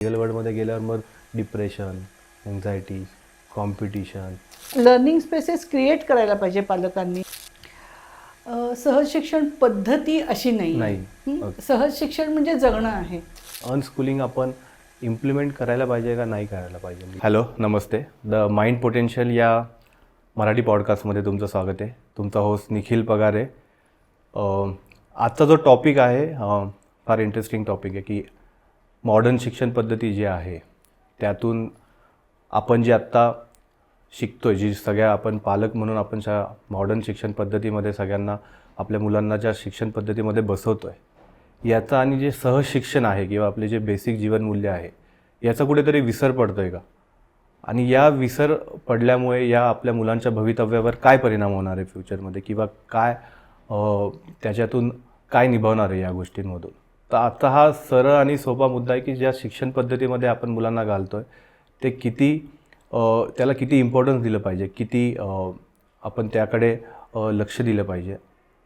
Real वर्ल्डमध्ये गेल्यावर मग depression, anxiety, competition. Learning spaces create करायला पाहिजे पालकांनी. सहज शिक्षण पद्धती अशी नाही. सहज शिक्षण म्हणजे जगणं आहे. अनस्कूलिंग आपण इम्प्लिमेंट करायला पाहिजे का नाही करायला पाहिजे? Hello, Namaste. The mind potential या मराठी पॉडकास्टमध्ये तुमचं स्वागत आहे. तुमचा होस्ट निखिल पगारे. आजचा जो टॉपिक आहे फार इंटरेस्टिंग टॉपिक आहे की मॉडर्न शिक्षण पद्धती जी आहे त्यातून आपण जे आत्ता शिकतो आहे, जी सगळ्या आपण पालक म्हणून आपण मॉडर्न शिक्षण पद्धतीमध्ये सगळ्यांना आपल्या मुलांना ज्या शिक्षण पद्धतीमध्ये बसवतो आहे याचं आणि जे सहज शिक्षण आहे किंवा आपले जे बेसिक जीवनमूल्य आहे याचा कुठेतरी विसर पडतो आहे का? आणि या विसर पडल्यामुळे या आपल्या मुलांच्या भवितव्यावर काय परिणाम होणार आहे फ्युचरमध्ये किंवा काय त्याच्यातून काय निभावणार आहे या गोष्टींमधून? तर आता हा सरळ आणि सोपा मुद्दा आहे की ज्या शिक्षण पद्धतीमध्ये आपण मुलांना घालतो आहे ते किती त्याला किती इम्पॉर्टन्स दिलं पाहिजे, किती आपण त्याकडे लक्ष दिलं पाहिजे.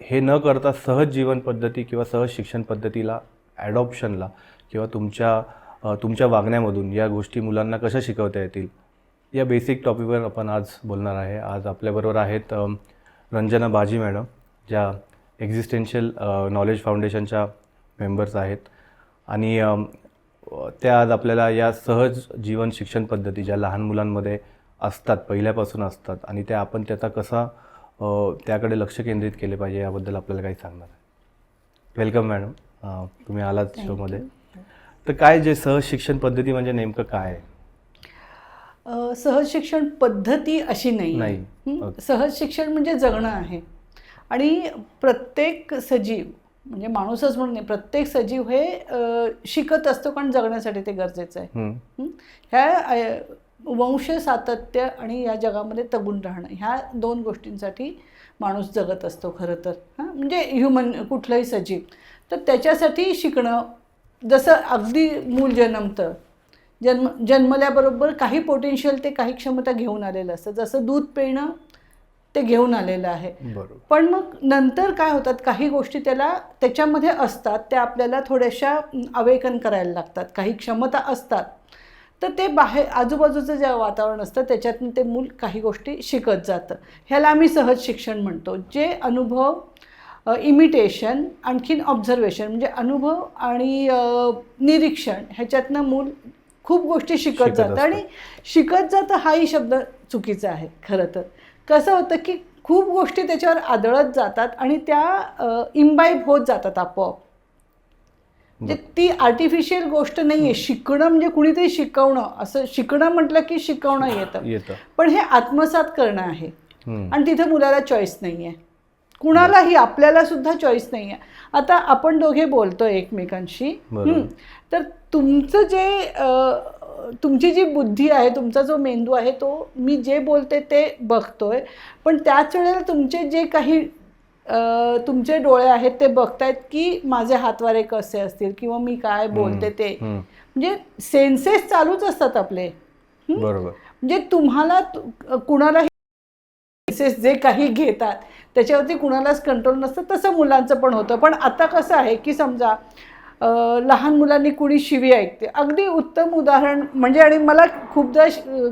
हे न करता सहज जीवन पद्धती किंवा सहज शिक्षण पद्धतीला ॲडॉप्शनला किंवा तुमच्या वागण्यामधून या गोष्टी मुलांना कशा शिकवता येतील या बेसिक टॉपिकवर आपण आज बोलणार आहे. आज आपल्याबरोबर आहेत रंजना बाजी मॅडम, ज्या एक्झिस्टेन्शियल नॉलेज फाउंडेशनच्या मेंबर्स आहेत आणि त्या आज आपल्याला या सहज जीवन शिक्षण पद्धती ज्या लहान मुलांमध्ये असतात, पहिल्यापासून असतात आणि त्या आपण त्याचा कसा त्याकडे लक्ष केंद्रित केले पाहिजे याबद्दल आपल्याला काही सांगणार आहे. वेलकम मॅडम, तुम्ही आलात शोमध्ये. तर काय जे सहज शिक्षण पद्धती म्हणजे नेमकं काय आहे? सहज शिक्षण पद्धती अशी नाही. सहज शिक्षण म्हणजे जगणं आहे. आणि प्रत्येक सजीव म्हणजे माणूसच म्हणून नाही, प्रत्येक सजीव हे शिकत असतो कारण जगण्यासाठी ते गरजेचं आहे. ह्या वंश सातत्य आणि या जगामध्ये तगून राहणं ह्या दोन गोष्टींसाठी माणूस जगत असतो खरं तर. म्हणजे ह्युमन कुठलंही सजीव. तर त्याच्यासाठी शिकणं, जसं अगदी मूल जन्मतं, जन्मल्याबरोबर काही पोटेन्शियल ते काही क्षमता घेऊन आलेलं असतं. जसं दूध पिणं ते घेऊन आलेलं आहे. पण मग नंतर काय होतात, काही गोष्टी त्याच्यामध्ये असतात त्या आपल्याला थोड्याशा अवेकन करायला लागतात. काही क्षमता असतात तर ते बाहेर आजूबाजूचं जे वातावरण असतं त्याच्यातून ते मूल काही गोष्टी शिकत जातं. ह्याला आम्ही सहज शिक्षण म्हणतो. जे अनुभव, इमिटेशन, आणखीन ऑब्झर्वेशन म्हणजे अनुभव आणि निरीक्षण ह्याच्यातनं मूल खूप गोष्टी शिकत जातं. आणि शिकत जातं हाही शब्द चुकीचा आहे खरं तर. कसं होतं की खूप गोष्टी त्याच्यावर आदळत जातात आणि त्या इम्बाईब होत जातात आपोआप. म्हणजे ती आर्टिफिशियल गोष्ट नाही आहे. शिकणं म्हणजे कुणीतरी शिकवणं, असं शिकणं म्हटलं की शिकवणं येतं. पण हे आत्मसात करणं आहे. आणि तिथे मुलाला चॉईस नाही आहे, कुणालाही, आपल्याला सुद्धा चॉईस नाही आहे. आता आपण दोघे बोलतोय एकमेकांशी, तर तुमची जी बुद्धी आहे, तुमचा जो मेंदू आहे तो मी जे बोलते ते बघतोय. पण त्याच वेळेला तुमचे जे काही तुमचे डोळे आहेत ते बघतायत की माझे हातवारे कसे असतील किंवा मी काय बोलते ते. म्हणजे सेन्सेस चालूच असतात आपले. बरोबर. म्हणजे तुम्हाला कुणालाही सेन्सेस जे काही घेतात त्याच्यावरती कुणालाच कंट्रोल नसतं. तसं मुलांचं पण होतं. पण आता कसं आहे की समजा लहान मुलांनी कुणी शिवी ऐकते, अगदी उत्तम उदाहरण म्हणजे, आणि मला खूपदा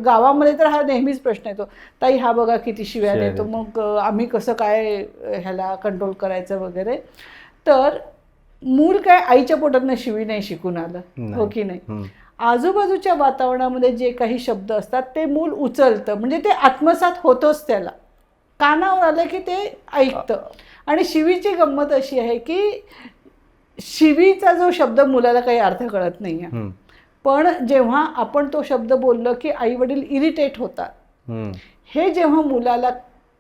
गावामध्ये तर हा नेहमीच प्रश्न येतो, ताई हा बघा किती शिव्या देतो, मग आम्ही कसं काय ह्याला कंट्रोल करायचं वगैरे. तर मूल काय आईच्या पोटातनं शिवी नाही शिकून आलं, हो की नाही? आजूबाजूच्या वातावरणामध्ये जे काही शब्द असतात ते मूल उचलतं. म्हणजे ते आत्मसात होतोच, त्याला कानावर आलं की ते ऐकतं. आणि शिवीची गंमत अशी आहे की शिवीचा जो शब्द मुलाला काही अर्थ कळत नाही आहे. पण जेव्हा आपण तो शब्द बोललो की आई वडील इरिटेट होतात, हे जेव्हा मुलाला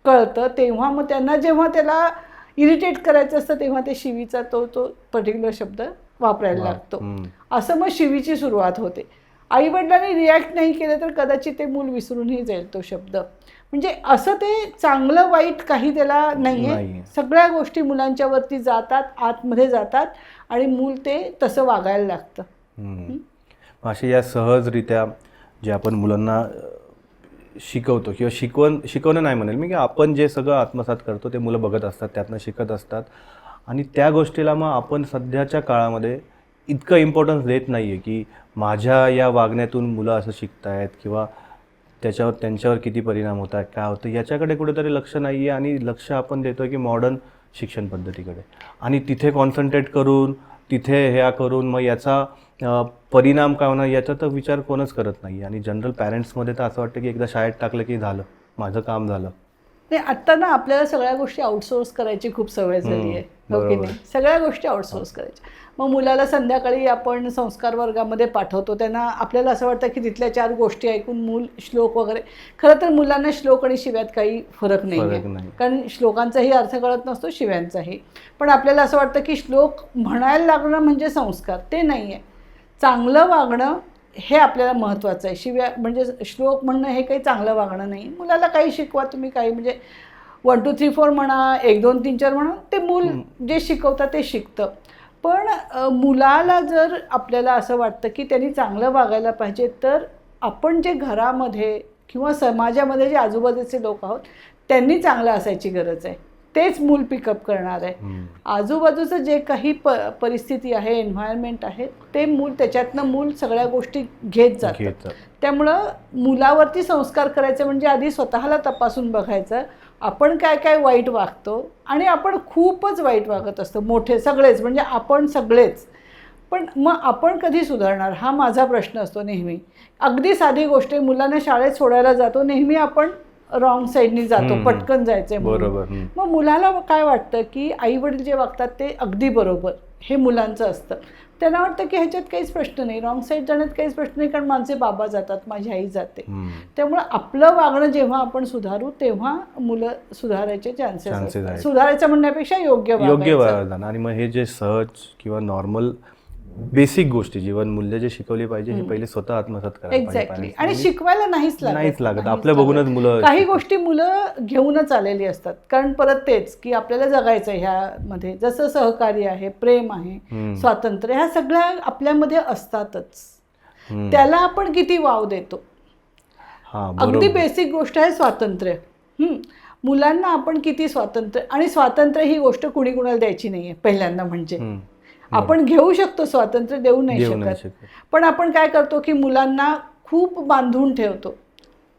कळतं तेव्हा मग जेव्हा त्याला इरिटेट करायचं असतं तेव्हा ते शिवीचा तो पर्टिक्युलर शब्द वापरायला लागतो. असं मग शिवीची सुरुवात होते. आई वडिलांनी रिॲक्ट नाही केलं तर कदाचित ते मूल विसरूनही जाईल तो शब्द. म्हणजे असं ते चांगलं वाईट काही त्याला नाही आहे. सगळ्या गोष्टी मुलांच्यावरती जातात, आतमध्ये जातात आणि मूल ते तसं वागायला लागतं. अशी या सहजरित्या जे आपण मुलांना शिकवतो किंवा शिकवणं नाही म्हणेल मी, की आपण जे सगळं आत्मसात करतो ते मुलं बघत असतात, त्यातनं शिकत असतात. आणि त्या गोष्टीला मग आपण सध्याच्या काळामध्ये इतकं इम्पॉर्टन्स देत नाही आहे की माझ्या या वागण्यातून मुलं असं शिकतायत किंवा त्यांच्यावर किती परिणाम होत आहेत, काय होतं, याच्याकडे कुठेतरी लक्ष नाही आहे. आणि लक्ष आपण देतो की मॉडर्न शिक्षण पद्धतीकडे, आणि तिथे कॉन्सन्ट्रेट करून तिथे ह्या करून मग याचा परिणाम काय होणार याचा तर विचार कोणच करत नाही. आणि जनरल पॅरेंट्समध्ये तर असं वाटतं की एकदा शाळेत टाकलं की झालं, माझं काम झालं. नाही, आत्ता ना आपल्याला सगळ्या गोष्टी आउटसोर्स करायची खूप सवय झाली आहे, हो की नाही? सगळ्या गोष्टी आउटसोर्स करायच्या. मग मुलाला संध्याकाळी आपण संस्कार वर्गामध्ये पाठवतो, त्यांना आपल्याला असं वाटतं की तिथल्या 4 गोष्टी ऐकून मूल श्लोक वगैरे. खरं तर मुलांना श्लोक आणि शिव्यात काही फरक नाही आहे, कारण श्लोकांचाही अर्थ कळत नसतो, शिव्यांचाही. पण आपल्याला असं वाटतं की श्लोक म्हणायला लागणं म्हणजे संस्कार, ते नाही आहे. चांगलं वागणं हे आपल्याला महत्त्वाचं आहे. शिव्या म्हणजे श्लोक म्हणणं हे काही चांगलं वागणं नाही. मुलाला काही शिकवा तुम्ही, काही म्हणजे 1 2 3 4 म्हणा, 1 2 3 4 म्हणा, ते मूल जे शिकवतं ते शिकतं. पण मुलाला जर आपल्याला असं वाटतं की त्यांनी चांगलं वागायला पाहिजे, तर आपण जे घरामध्ये किंवा समाजामध्ये जे आजूबाजूचे लोक आहोत त्यांनी चांगलं असायची गरज आहे. तेच मूल पिकअप करणार आहे. आजूबाजूचं जे काही परिस्थिती आहे, एन्व्हायरमेंट आहे, ते त्याच्यातनं मूल सगळ्या गोष्टी घेत जातं. त्यामुळं मुलावरती संस्कार करायचे म्हणजे आधी स्वतःला तपासून बघायचं, आपण काय काय वाईट वागतो. आणि आपण खूपच वाईट वागत असतो, मोठे सगळेच, म्हणजे आपण सगळेच. पण मग आपण कधी सुधारणार हा माझा प्रश्न असतो नेहमी. अगदी साधी गोष्ट आहे, मुलांना शाळेत सोडायला जातो, नेहमी आपण रॉंग साईडनी जातो, पटकन जायचंय बरोबर. मग मुलाला काय वाटतं की आई वडील जे वागतात ते अगदी बरोबर, हे मुलांचं असतं. त्यांना वाटतं की ह्याच्यात काहीच प्रश्न नाही, रॉंग साईड जाण्यात काहीच प्रश्न नाही, कारण माझे बाबा जातात, माझी आई जाते. त्यामुळं आपलं वागणं जेव्हा आपण सुधारू तेव्हा मुलं सुधारायचे चान्सेस असतात. सुधारायचं म्हणण्यापेक्षा योग्य वागायचं. आणि मग हे जे सहज किंवा नॉर्मल बेसिक गोष्टी, जीवन मूल्य जे शिकवली पाहिजे हे पहिले स्वतः आत्मसात करायला पाहिजे. एक्झॅक्टली. आणि शिकवायला नाहीच लागत, आपल्या बघूनच मुलं काही गोष्टी मुलं घेऊनच आलेली असतात. कारण परत तेच की आपल्याला जगायचं ह्यामध्ये, जसं सहकार्य आहे, प्रेम आहे, स्वातंत्र्य, ह्या सगळ्या आपल्यामध्ये असतातच. त्याला आपण किती वाव देतो. अगदी बेसिक गोष्ट आहे स्वातंत्र्य. मुलांना आपण किती स्वातंत्र्य, आणि स्वातंत्र्य ही गोष्ट कुणी कुणाला द्यायची नाहीये पहिल्यांदा. म्हणजे आपण घेऊ शकतो स्वातंत्र्य, देऊ नाही शकत. पण आपण काय करतो की मुलांना खूप बांधून ठेवतो.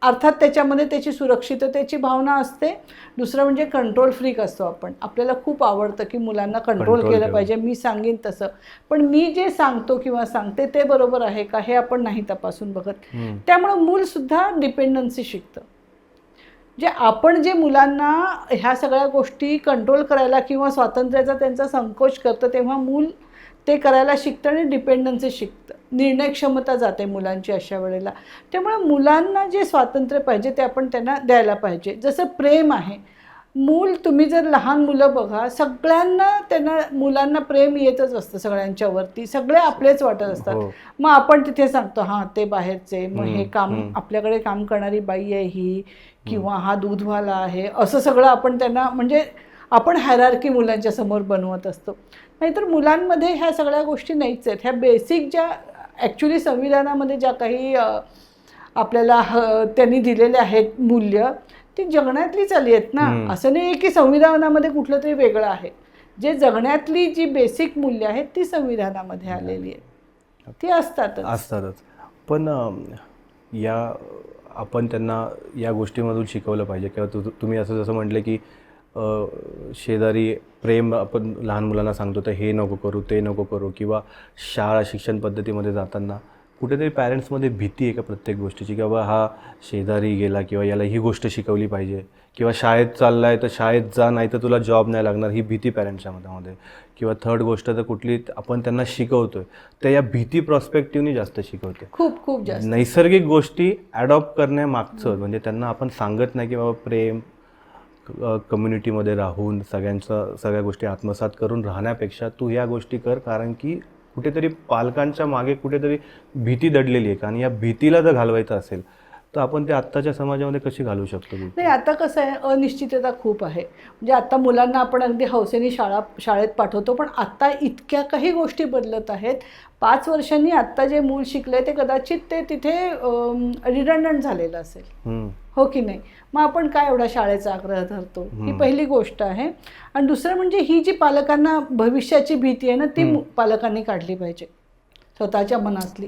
अर्थात त्याच्यामध्ये त्याची सुरक्षिततेची भावना असते. दुसरं म्हणजे कंट्रोल फ्रीक असतो आपण. आपल्याला खूप आवडतं की मुलांना कंट्रोल केलं पाहिजे, मी सांगेन तसं. पण मी जे सांगतो किंवा सांगते ते बरोबर आहे का हे आपण नाही तपासून बघत. त्यामुळं मूलसुद्धा डिपेंडन्सी शिकतं. आपण जे मुलांना ह्या सगळ्या गोष्टी कंट्रोल करायला किंवा स्वातंत्र्याचा त्यांचा संकोच करतं, तेव्हा मूल ते करायला शिकतं आणि डिपेंडन्सी शिकतं. निर्णय क्षमता जाते मुलांची अशा वेळेला. त्यामुळे मुलांना जे स्वातंत्र्य पाहिजे ते आपण त्यांना द्यायला पाहिजे. जसं प्रेम आहे, तुम्ही जर लहान मुलं बघा, सगळ्यांना मुलांना प्रेम येतच असतं सगळ्यांच्यावरती, सगळे आपलेच वाटत असतात. मग आपण तिथे सांगतो हां ते बाहेरचे, मग हे काम आपल्याकडे काम करणारी बाई आहे ही, किंवा हा दूधवाला आहे, असं सगळं आपण त्यांना, म्हणजे आपण हायरार्की मुलांच्या समोर बनवत असतो. नाहीतर मुलांमध्ये ह्या सगळ्या गोष्टी नाहीच आहेत. ह्या बेसिक ज्या ॲक्च्युली संविधानामध्ये ज्या काही आपल्याला त्यांनी दिलेले आहेत मूल्य, ती जगण्यातलीच आली आहेत ना. असं नाही की संविधानामध्ये कुठलं तरी वेगळं आहे. जे जगण्यातली जी बेसिक मूल्य आहेत ती संविधानामध्ये आलेली आहेत, ती असतातच. पण आपण त्यांना या गोष्टीमधून शिकवलं पाहिजे. किंवा तुम्ही असं जसं म्हटलं की शेजारी प्रेम आपण लहान मुलांना सांगतो, तर हे नको करू, ते नको करू. किंवा शाळा शिक्षण पद्धतीमध्ये जाताना कुठेतरी पॅरेंट्समध्ये भीती आहे का प्रत्येक गोष्टीची, की बाबा हा शेजारी गेला किंवा याला ही गोष्ट शिकवली पाहिजे, किंवा शाळेत चालला आहे तर शाळेत जा, नाही तर तुला जॉब नाही लागणार, ही भीती पॅरेंट्सच्या मनामध्ये. किंवा थर्ड गोष्ट तर कुठली आपण त्यांना शिकवतोय तर या भीती प्रॉस्पेक्टिव्हनी जास्त शिकवते, खूप जास्त. नैसर्गिक गोष्टी ॲडॉप्ट करण्यामागचं म्हणजे त्यांना आपण सांगत नाही की बाबा प्रेम, कम्युनिटीमध्ये राहून सगळ्या गोष्टी आत्मसात करून राहण्यापेक्षा तू या गोष्टी कर, कारण की कुठेतरी पालकांच्या मागे कुठेतरी भीती दडलेली आहे. आणि या भीतीला जर घालवायचं असेल तर आपण ते आत्ताच्या समाजामध्ये कशी घालू शकतो? नाही, आता कसं आहे, अनिश्चितता खूप आहे. म्हणजे आता मुलांना आपण अगदी हौसेने शाळेत पाठवतो, पण आता इतक्या काही गोष्टी बदलत आहेत. 5 वर्षांनी आत्ता जे मूल शिकले ते कदाचित ते तिथे रिडंडंट झालेलं असेल, हो की नाही? मग आपण काय एवढा शाळेचा आग्रह धरतो? ही पहिली गोष्ट आहे. आणि दुसरं म्हणजे ही जी पालकांना भविष्याची भीती आहे ना, ती पालकांनी काढली पाहिजे स्वतःच्या मनातली,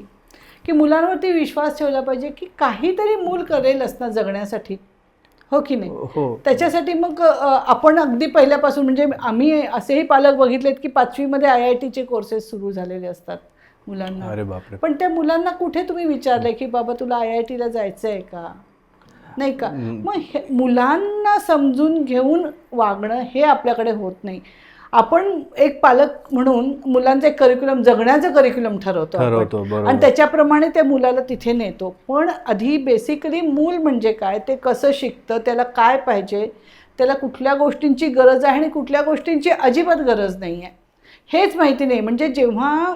की मुलांवरती विश्वास ठेवला पाहिजे की काहीतरी मूल करेलच ना जगण्यासाठी, हो की नाही? त्याच्यासाठी मग आपण अगदी पहिल्यापासून, म्हणजे आम्ही असेही पालक बघितलेत की 5वी मध्ये IITचे कोर्सेस सुरू झालेले असतात मुलांना. अरे बापरे. पण त्या मुलांना कुठे तुम्ही विचारले की बाबा तुला IITला जायचं आहे का, नाही का? मग मुलांना समजून घेऊन वागणं हे आपल्याकडे होत नाही. आपण एक पालक म्हणून मुलांचं एक करिक्युलम, जगण्याचं करिक्युलम ठरवतो आणि त्याच्याप्रमाणे त्या मुलाला तिथे नेतो. पण आधी बेसिकली मूल म्हणजे काय, ते कसं शिकतं, त्याला काय पाहिजे, त्याला कुठल्या गोष्टींची गरज आहे आणि कुठल्या गोष्टींची अजिबात गरज नाही आहे, हेच माहिती नाही. म्हणजे जेव्हा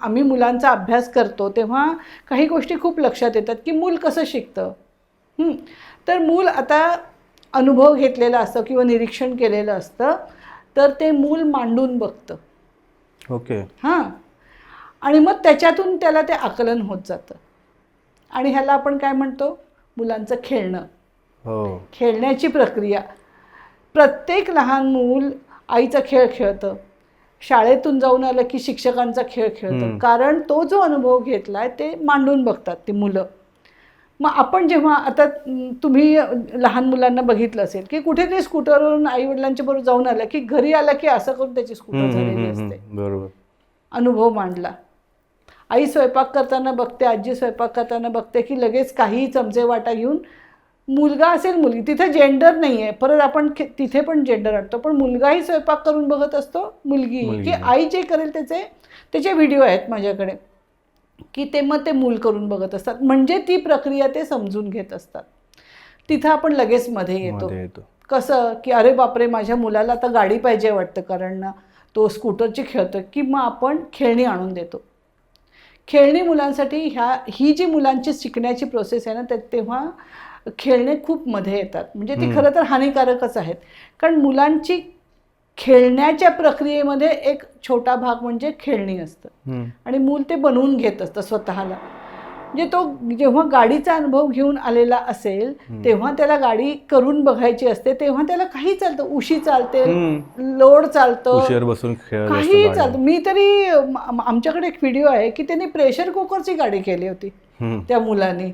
आम्ही मुलांचा अभ्यास करतो तेव्हा काही गोष्टी खूप लक्षात येतात की मूल कसं शिकतं. तर मूल आता अनुभव घेतलेला असतं किंवा निरीक्षण केलेलं असतं, तर ते मूल मांडून बघतं. ओके. हां. आणि मग त्याच्यातून त्याला ते आकलन होत जातं. आणि ह्याला आपण काय म्हणतो, मुलांचं खेळणं. हो. खेळण्याची प्रक्रिया. प्रत्येक लहान मूल आईचा खेळ खेळतं, शाळेतून जाऊन आलं की शिक्षकांचा खेळ खेळतं, कारण तो जो अनुभव घेतलाय ते मांडून बघतात ती मुलं. मग आपण जेव्हा आता तुम्ही लहान मुलांना बघितलं असेल की कुठेतरी स्कूटरवरून आईवडिलांच्या बरोबर जाऊन आलं की घरी आलं की असं करून त्याची स्कूटर झालेली असते. बरोबर. अनुभव मांडला. आई स्वयंपाक करताना बघते, आजी स्वयंपाक करताना बघते की लगेच काही चमचे वाटा घेऊन, मुलगा असेल मुलगी, तिथे जेंडर नाही आहे, परत आपण तिथे पण जेंडर आणतो, पण मुलगाही स्वयंपाक करून बघत असतो, मुलगी की आई जे करेल त्याचे व्हिडिओ आहेत माझ्याकडे, की ते मग ते मूल करून बघत असतात. म्हणजे ती प्रक्रिया ते समजून घेत असतात. तिथं आपण लगेच मध्ये येतो. कसं की अरे बापरे, माझ्या मुलाला आता गाडी पाहिजे वाटतं, कारण ना तो स्कूटरची खेळतो, की मग आपण खेळणी आणून देतो. खेळणी मुलांसाठी ही जी मुलांची शिकण्याची प्रोसेस आहे ना, तेव्हा खेळणे खूप मध्ये येतात. म्हणजे ती खरं तर हानिकारकच आहेत, कारण मुलांची खेळण्याच्या प्रक्रियेमध्ये एक छोटा भाग म्हणजे खेळणी असतं आणि मूल ते बनवून घेत असतं स्वतःला. म्हणजे तो जेव्हा गाडीचा अनुभव घेऊन आलेला असेल तेव्हा त्याला गाडी करून बघायची असते, तेव्हा त्याला काही चालतं, उशी चालते, लोड चालतं, काही चालतं. मी तरी आमच्याकडे एक व्हिडिओ आहे की त्यांनी प्रेशर कुकरची गाडी केली होती त्या मुलांनी,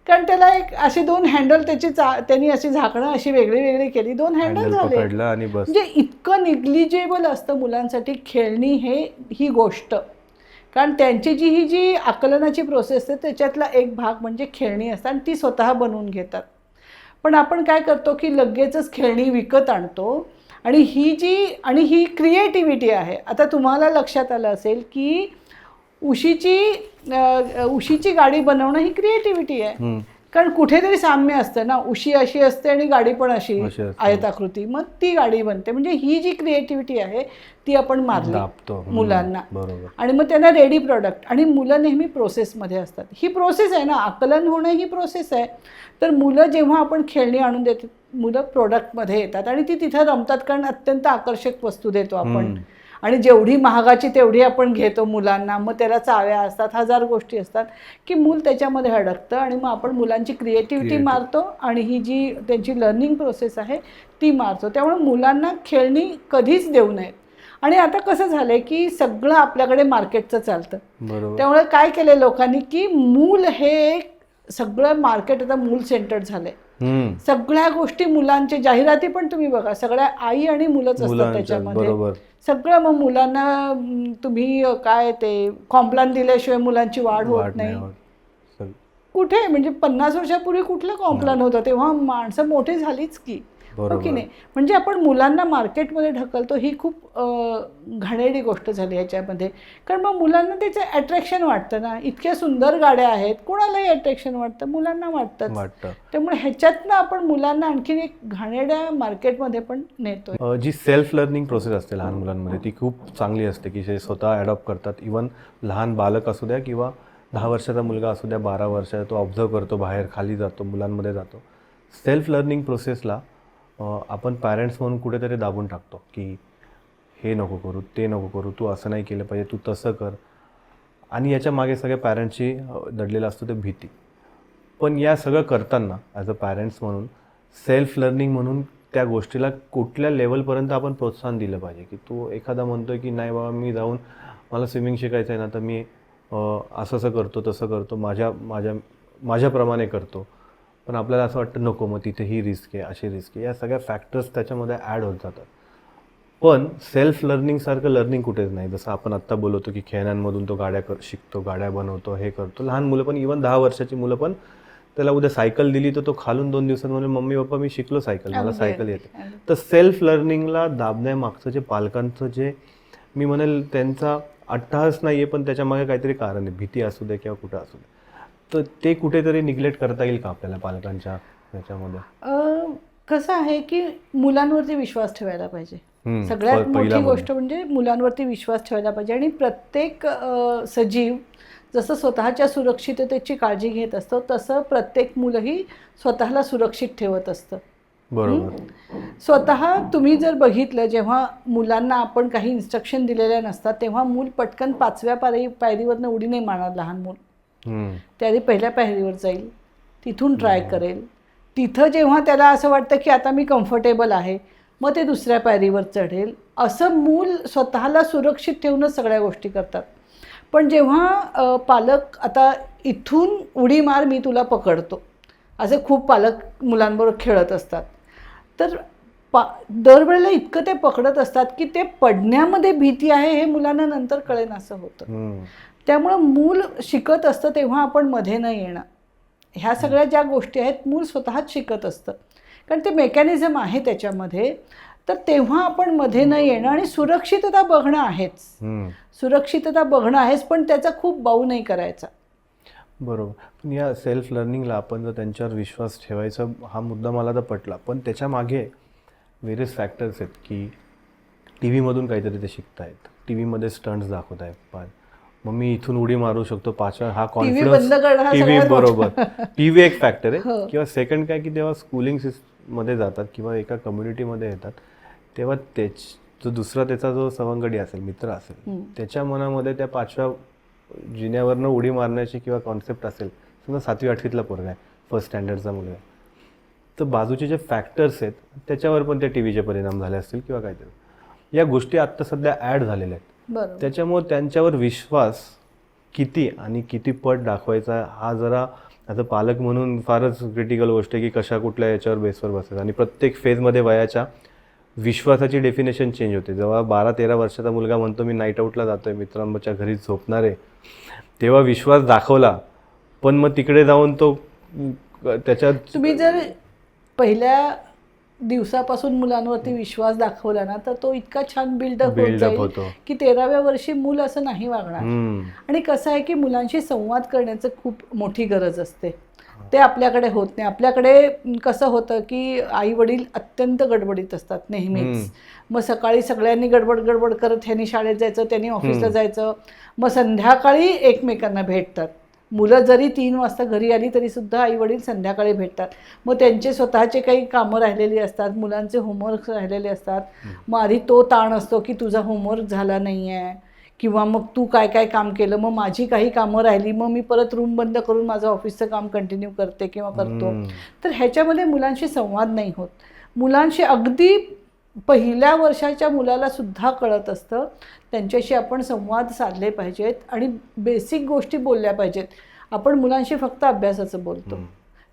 कारण त्याला एक अशी 2 हँडल त्यांनी अशी झाकणं अशी वेगळी वेगळी केली, 2 हँडल झाले. म्हणजे इतकं निग्लिजेबल असतं मुलांसाठी खेळणी ही गोष्ट, कारण त्यांची ही जी आकलनाची प्रोसेस आहे त्याच्यातला एक भाग म्हणजे खेळणी असतात आणि ती स्वतः बनवून घेतात. पण आपण काय करतो की लगेचच खेळणी विकत आणतो आणि ही क्रिएटिव्हिटी आहे. आता तुम्हाला लक्षात आलं असेल की उशीची गाडी बनवणं ही क्रिएटिव्हिटी आहे, कारण कुठेतरी साम्य असतं ना, उशी अशी असते आणि गाडी पण अशी आयताकृती, मग ती गाडी बनते. म्हणजे ही जी क्रिएटिव्हिटी आहे ती आपण मारली मुलांना आणि मग त्यांना रेडी प्रोडक्ट. आणि मुलं नेहमी प्रोसेसमध्ये असतात. ही प्रोसेस आहे ना, आकलन होणं ही प्रोसेस आहे. तर मुलं जेव्हा आपण खेळणी आणून देतो, मुलं प्रोडक्टमध्ये येतात आणि ती तिथं रमतात, कारण अत्यंत आकर्षक वस्तू देतो आपण आणि जेवढी महागाची तेवढी आपण घेतो मुलांना. मग त्याला चाव्या असतात, 1000 गोष्टी असतात की मूल त्याच्यामध्ये अडकतं आणि मग आपण मुलांची क्रिएटिव्हिटी मारतो आणि ही जी त्यांची लर्निंग प्रोसेस आहे ती मारतो. त्यामुळे मुलांना खेळणी कधीच देऊ नयेत. आणि आता कसं झालंय की सगळं आपल्याकडे मार्केटचं चालतं, त्यामुळे काय केलंय लोकांनी की मूल हे सगळं मार्केट आता मूल सेंटर्ड झालंय. सगळ्या गोष्टी मुलांच्या जाहिराती पण तुम्ही बघा, सगळ्या आई आणि मुलंच असतात त्याच्यामध्ये सगळं. मग मुलांना तुम्ही काय ते कॉम्प्लान दिल्याशिवाय मुलांची वाढ होत नाही. कुठे, म्हणजे 50 वर्षापूर्वी कुठलं कॉम्प्लान होतं, तेव्हा माणसं मोठी झालीच की, हो की नाही? म्हणजे आपण मुलांना मार्केटमध्ये ढकलतो, ही खूप घाणेरडी गोष्ट झाली ह्याच्यामध्ये. कारण मग मुलांना त्याचं अट्रॅक्शन वाटतं ना, इतक्या सुंदर गाड्या आहेत, कोणालाही अट्रॅक्शन वाटतं, मुलांना वाटतं. त्यामुळे ह्याच्यातनं आपण मुलांना आणखीन एक घाणेरड्या मार्केटमध्ये पण नेतोय. जी सेल्फ लर्निंग प्रोसेस असते लहान मुलांमध्ये ती खूप चांगली असते की जे स्वतः ॲडॉप्ट करतात. इवन लहान बालक असू द्या किंवा 10 वर्षाचा मुलगा असू द्या, 12 वर्षाचा, तो ऑब्झर्व करतो, बाहेर खाली जातो, मुलांमध्ये जातो. सेल्फ लर्निंग प्रोसेसला आपण पॅरेंट्स म्हणून कुठेतरी दाबून टाकतो की हे नको करू, ते नको करू, तू असं नाही केलं पाहिजे, तू तसं कर. आणि याच्या मागे सगळ्या पॅरेंट्सची दडलेलं असतो ते भीती. पण या सगळं करताना ॲज अ पॅरेंट्स म्हणून सेल्फ लर्निंग म्हणून त्या गोष्टीला कुठल्या लेवलपर्यंत आपण प्रोत्साहन दिलं पाहिजे, की तू एखादा म्हणतो आहे की नाही बाबा मी जाऊन मला स्विमिंग शिकायचं आहे ना, तर मी असं असं करतो, तसं करतो, माझ्याप्रमाणे करतो. पण आपल्याला असं वाटतं नको, मग तिथे ही रिस्क आहे, अशी रिस्क आहे, या सगळ्या फॅक्टर्स त्याच्यामध्ये ॲड होत जातात. पण सेल्फ लर्निंगसारखं लर्निंग कुठेच नाही. जसं आपण आत्ता बोलवतो की खेळण्यांमधून तो शिकतो, गाड्या बनवतो, हे करतो. लहान मुलं पण, इवन 10 वर्षाची मुलं पण, त्याला उद्या सायकल दिली तर तो खालून 2 दिवसात म्हणून मम्मी पप्पा मी शिकलो सायकल, मला सायकल येते. तर सेल्फ लर्निंगला दाबण्यामागचं जे पालकांचं जे मी म्हणेल त्यांचा अट्टहास नाही आहे, पण त्याच्यामागे काहीतरी कारण आहे, भीती असू दे किंवा कुठं असू दे. तर ते कुठेतरी निग्लेक्ट करता येईल का आपल्याला पालकांच्या ह्याच्यामध्ये? कसं आहे की मुलांवरती विश्वास ठेवायला पाहिजे. सगळ्यात मोठी गोष्ट म्हणजे मुलांवरती विश्वास ठेवायला पाहिजे. आणि प्रत्येक सजीव जसं स्वतःच्या सुरक्षिततेची काळजी घेत असतो, तसं प्रत्येक मुलंही स्वतःला सुरक्षित ठेवत असतं. बरोबर. स्वतः तुम्ही जर बघितलं, जेव्हा मुलांना आपण काही इन्स्ट्रक्शन दिलेल्या नसतात, तेव्हा मूल पटकन 5व्या पायरीवरनं उडी नाही मारणार. लहान मूल त्याआधी पहिल्या पायरीवर जाईल, तिथून ट्राय करेल. तिथं जेव्हा त्याला असं वाटतं की आता मी कम्फर्टेबल आहे, मग ते 2ऱ्या पायरीवर चढेल. असं मूल स्वतःला सुरक्षित ठेवूनच सगळ्या गोष्टी करतात. पण जेव्हा पालक आता इथून उडी मार, मी तुला पकडतो, असे खूप पालक मुलांबरोबर खेळत असतात, तर दरवेळेला इतकं ते पकडत असतात की ते पडण्यामध्ये भीती आहे हे मुलांना नंतर कळेन असं होतं. त्यामुळं मूल शिकत असतं तेव्हा आपण मध्ये न येणं, ह्या सगळ्या ज्या गोष्टी आहेत मूल स्वतःच शिकत असतं, कारण ते मेकॅनिझम आहे त्याच्यामध्ये. तर तेव्हा आपण मध्ये न येणं आणि सुरक्षितता बघणं आहेच, सुरक्षितता बघणं आहेच, पण त्याचा खूप बाऊ नाही करायचा. बरोबर. पण या सेल्फ लर्निंगला आपण जर त्यांच्यावर विश्वास ठेवायचा, हा मुद्दा मला तर पटला, पण त्याच्या मागे वेरियस फॅक्टर्स आहेत की टी व्हीमधून काहीतरी ते शिकतायत, टी व्हीमध्ये स्टंट्स दाखवत आहेत, मग मी इथून उडी मारू शकतो 5व्या, हा कॉन्फिडन्स. टी व्ही, बरोबर, टी व्ही एक फॅक्टर आहे. किंवा सेकंड काय की तेव्हा स्कूलिंग मध्ये जातात किंवा एका कम्युनिटीमध्ये येतात, तेव्हा जो दुसरा त्याचा जो सवंगडी असेल, मित्र असेल, त्याच्या मनामध्ये त्या 5व्या जिन्यावरनं उडी मारण्याची किंवा कॉन्सेप्ट असेल. समजा 7वी 8वीतला पोरगा आहे, फर्स्ट स्टँडर्डचा मुलगा आहे, तर बाजूचे जे फॅक्टर्स आहेत त्याच्यावर पण ते टी व्हीचे परिणाम झाले असतील किंवा काहीतरी. या गोष्टी आत्ता सध्या ॲड झालेल्या आहेत. त्याच्यामुळे त्यांच्यावर विश्वास किती आणि किती पट दाखवायचा, हा जरा आता पालक म्हणून फारच क्रिटिकल गोष्ट आहे की कशा कुठल्या याच्यावर बेसवर बसायचं. आणि प्रत्येक फेजमध्ये वयाच्या विश्वासाची डेफिनेशन चेंज होते. जेव्हा 12-13 वर्षाचा मुलगा म्हणतो मी नाईट आऊटला जातोय, मित्रांच्या घरी झोपणार आहे, तेव्हा विश्वास दाखवला, पण मग तिकडे जाऊन तो त्याच्यात तुम्ही जर पहिल्या दिवसापासून मुलांवरती विश्वास दाखवला ना, तर तो इतका छान बिल्डअप होतो की 13व्या वर्षी मूल असं नाही वागणार. आणि कसं आहे की मुलांशी संवाद करण्याचं खूप मोठी गरज असते, ते आपल्याकडे होत नाही. आपल्याकडे कसं होतं की आई वडील अत्यंत गडबडीत असतात नेहमीच. मग सकाळी सगळ्यांनी गडबड करत, ह्यांनी शाळेत जायचं, त्यांनी ऑफिसला जायचं, मग संध्याकाळी एकमेकांना भेटतात. मुलं जरी 3 वाजता घरी आली तरी सुद्धा आई वडील संध्याकाळी भेटतात. मग त्यांचे स्वतःचे काही कामं राहिलेली असतात, मुलांचे होमवर्क राहिलेले असतात. मग आधी तो ताण असतो की तुझा होमवर्क झाला नाही आहे, किंवा मग तू काय काय काम केलं, मग माझी काही कामं राहिली, मग मी परत रूम बंद करून माझं ऑफिसचं काम कंटिन्यू करते किंवा करतो. तर ह्याच्यामध्ये मुलांशी संवाद नाही होत. मुलांशी अगदी पहिल्या वर्षाच्या मुलाला सुद्धा कळत असतं, त्यांच्याशी आपण संवाद साधले पाहिजेत आणि बेसिक गोष्टी बोलल्या पाहिजेत. आपण मुलांशी फक्त अभ्यासाचं बोलतो,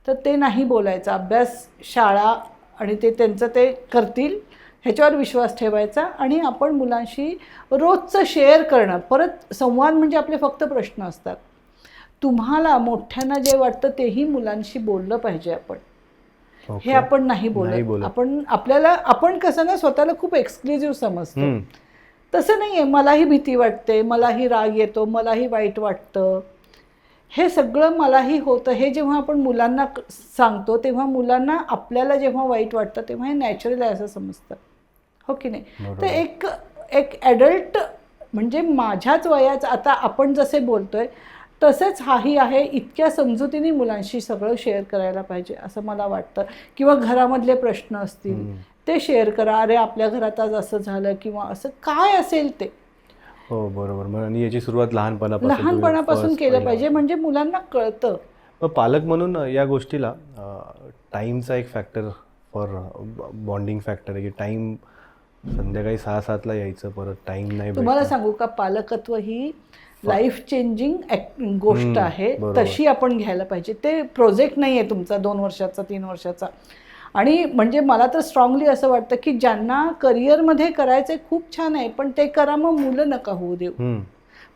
तर ते नाही बोलायचं. अभ्यास, शाळा आणि ते त्यांचं ते करतील ह्याच्यावर विश्वास ठेवायचा. आणि आपण मुलांशी रोजचं शेअर करणं. परत संवाद म्हणजे आपले फक्त प्रश्न असतात. तुम्हाला मोठ्यांना जे वाटतं तेही मुलांशी बोललं पाहिजे आपण. हे आपण नाही बोलत. आपण कसं ना स्वतःला खूप एक्सक्लुझिव्ह समजतो. तसं नाही आहे. मलाही भीती वाटते, मलाही राग येतो, मलाही वाईट वाटतं, हे सगळं मलाही होतं. हे जेव्हा आपण मुलांना सांगतो तेव्हा मुलांना आपल्याला जेव्हा वाईट वाटतं तेव्हा हे नॅचरल आहे असं समजतं, हो की नाही. तर एक ॲडल्ट म्हणजे माझ्याच वयाचं, आता आपण जसे बोलतोय तसेच हाही आहे, इतक्या समजुतीने मुलांशी सगळं शेअर करायला पाहिजे असं मला वाटतं. किंवा घरामधले प्रश्न असतील ते शेअर करा, अरे आपल्या घरात आज असं झालं किंवा असं काय असेल ते. हो बरोबर. आणि याची सुरुवात लहानपणापासून केलं पाहिजे, म्हणजे मुलांना कळतं. पालक म्हणून या गोष्टीला टाईमचा एक फॅक्टर फॉर बॉन्डिंग फॅक्टर आहे की टाईम संध्याकाळी 6-7ला यायचं, परत टाईम नाही. तुम्हाला सांगू का, पालकत्व ही लाईफ चेंजिंग गोष्ट आहे, तशी आपण घ्यायला पाहिजे. ते प्रोजेक्ट नाही आहे तुमचा 2 वर्षाचा 3 वर्षाचा. आणि म्हणजे मला तर स्ट्रॉंगली असं वाटतं की ज्यांना करिअरमध्ये करायचं खूप छान आहे, पण ते करा, मग मुलं नका होऊ देऊ.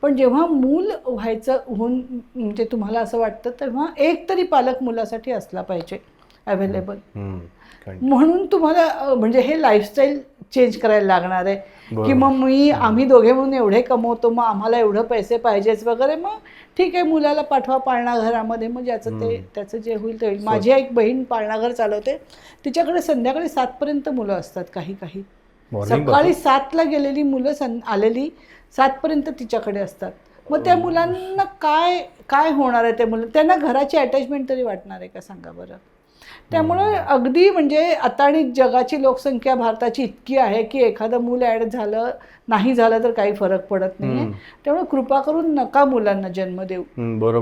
पण जेव्हा मूल होऊन म्हणजे तुम्हाला असं वाटतं, तेव्हा एक तरी पालक मुलासाठी असला पाहिजे अवेलेबल. म्हणून तुम्हाला म्हणजे हे लाईफस्टाईल चेंज करायला लागणार आहे की मग आम्ही दोघे म्हणून एवढे कमवतो, मग आम्हाला एवढं पैसे पाहिजेच वगैरे. मग ठीक आहे, मुलाला पाठवा पाळणा घरामध्ये, मग ज्याचं ते त्याचं जे होईल ते होईल. माझी एक बहीण पाळणाघर चालवते, तिच्याकडे संध्याकाळी 7पर्यंत मुलं असतात. काही सकाळी 7ला गेलेली मुलं आलेली 7पर्यंत तिच्याकडे असतात. मग त्या मुलांना काय होणार आहे? त्या मुलं, त्यांना घराची अटॅचमेंट तरी वाटणार आहे का, सांगा बरं. त्यामुळे अगदी म्हणजे आता आणि जगाची लोकसंख्या भारताची इतकी आहे की एखादं मूल ॲड नाही झालं तर काही फरक पडत नाही. त्यामुळे कृपा करून नका मुलांना जन्म देऊ.